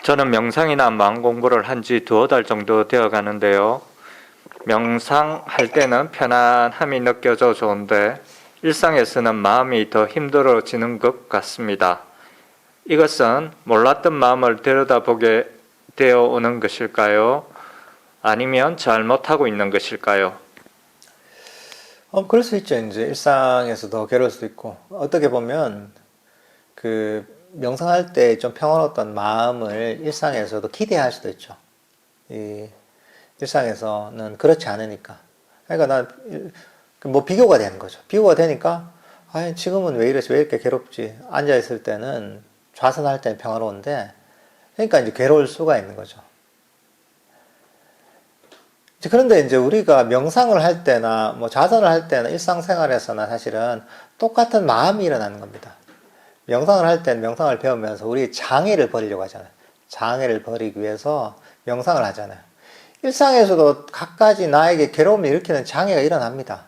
저는 명상이나 마음 공부를 한 지 두어 달 정도 되어 가는데요. 명상할 때는 편안함이 느껴져 좋은데 일상에서는 마음이 더 힘들어지는 것 같습니다. 이것은 몰랐던 마음을 들여다보게 되어 오는 것일까요? 아니면 잘못하고 있는 것일까요? 그럴 수 있죠. 이제 일상에서도 괴로울 수도 있고, 어떻게 보면 그 명상할 때 좀 평화로웠던 마음을 일상에서도 기대할 수도 있죠. 이 일상에서는 그렇지 않으니까. 그러니까 뭐 비교가 되는 거죠. 비교가 되니까, 아, 지금은 왜 이러지? 왜 이렇게 괴롭지? 앉아있을 때는, 좌선할 때는 평화로운데, 그러니까 이제 괴로울 수가 있는 거죠. 그런데 이제 우리가 명상을 할 때나 뭐 좌선을 할 때나 일상생활에서나 사실은 똑같은 마음이 일어나는 겁니다. 명상을 할 때는 명상을 배우면서 우리 장애를 버리려고 하잖아요. 장애를 버리기 위해서 명상을 하잖아요. 일상에서도 갖가지 나에게 괴로움을 일으키는 장애가 일어납니다.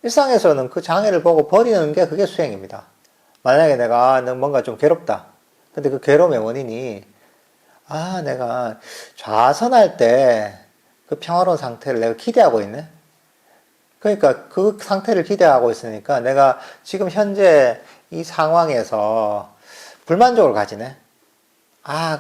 일상에서는 그 장애를 보고 버리는 게 그게 수행입니다. 만약에 내가 뭔가 좀 괴롭다. 근데 그 괴로움의 원인이 내가 좌선할 때 그 평화로운 상태를 내가 기대하고 있네. 그러니까 그 상태를 기대하고 있으니까 내가 지금 현재 이 상황에서 불만족을 가지네.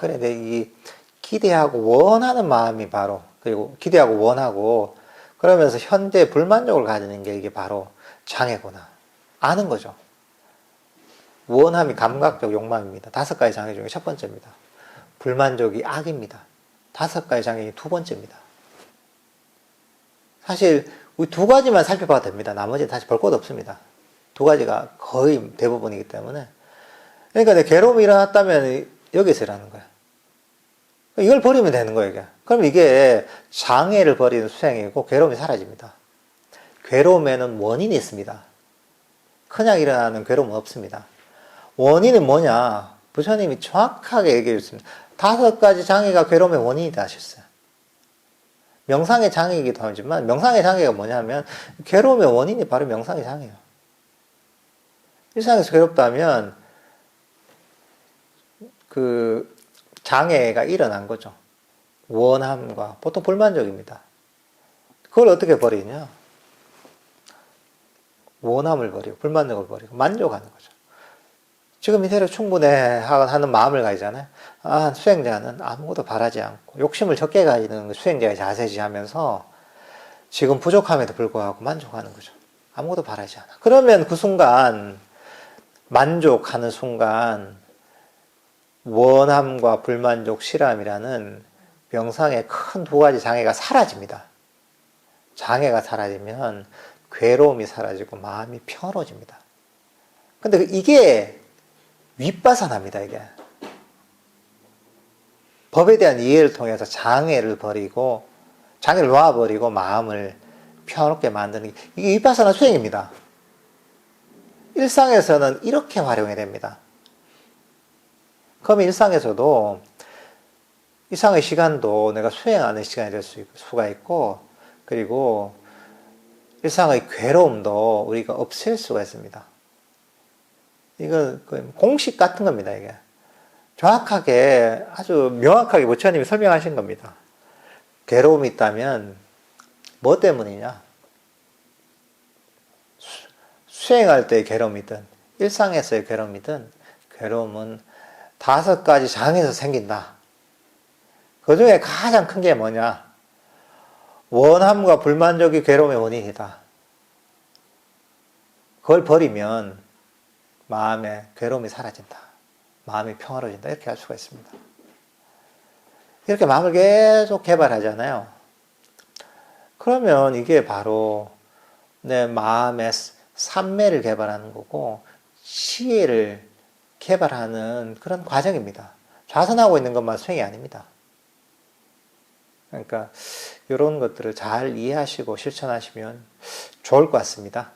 그래. 내 이 기대하고 원하는 마음이 바로, 그리고 기대하고 원하고, 그러면서 현재 불만족을 가지는 게 이게 바로 장애구나. 아는 거죠. 원함이 감각적 욕망입니다. 5가지 장애 중에 첫 번째입니다. 불만족이 악입니다. 5가지 장애이 두 번째입니다. 사실 우리 2가지만 살펴봐도 됩니다. 나머지는 다시 볼 것 없습니다. 2가지가 거의 대부분이기 때문에. 그러니까 내 괴로움이 일어났다면 여기서 일어나는 거야. 이걸 버리면 되는 거예요, 이게. 그럼 이게 장애를 버리는 수행이고 괴로움이 사라집니다. 괴로움에는 원인이 있습니다. 그냥 일어나는 괴로움은 없습니다. 원인은 뭐냐? 부처님이 정확하게 얘기해 줬습니다. 5가지 장애가 괴로움의 원인이다 하셨어요. 명상의 장애이기도 하지만 명상의 장애가 뭐냐면 괴로움의 원인이 바로 명상의 장애예요. 일상에서 괴롭다면 그 장애가 일어난 거죠. 원함과 보통 불만족입니다. 그걸 어떻게 버리냐? 원함을 버리고 불만족을 버리고 만족하는 거죠. 지금 이대로 충분해 하는 마음을 가지잖아요. 수행자는 아무것도 바라지 않고 욕심을 적게 가지는 수행자의 자세지 하면서 지금 부족함에도 불구하고 만족하는 거죠. 아무것도 바라지 않아. 그러면 그 순간 만족하는 순간 원함과 불만족, 실함이라는 명상의 큰 2가지 장애가 사라집니다. 장애가 사라지면 괴로움이 사라지고 마음이 평화로워집니다. 근데 이게 윗바사납니다, 이게. 법에 대한 이해를 통해서 장애를 놓아버리고 마음을 평화롭게 만드는 게, 이게 윗바사나 수행입니다. 일상에서는 이렇게 활용이 됩니다. 그럼 일상에서도, 일상의 시간도 내가 수행하는 시간이 될 수가 있고, 그리고 일상의 괴로움도 우리가 없앨 수가 있습니다. 이거 공식 같은 겁니다, 이게. 정확하게, 아주 명확하게 부처님이 설명하신 겁니다. 괴로움이 있다면 뭐 때문이냐? 수행할 때의 괴로움이든 일상에서의 괴로움이든 괴로움은 5가지 장애에서 생긴다. 그 중에 가장 큰 게 뭐냐? 원함과 불만족이 괴로움의 원인이다. 그걸 버리면 마음의 괴로움이 사라진다. 마음이 평화로워진다. 이렇게 할 수가 있습니다. 이렇게 마음을 계속 개발하잖아요. 그러면 이게 바로 내 마음의 삼매를 개발하는 거고 시혜를 개발하는 그런 과정입니다. 좌선하고 있는 것만 수행이 아닙니다. 그러니까 이런 것들을 잘 이해하시고 실천하시면 좋을 것 같습니다.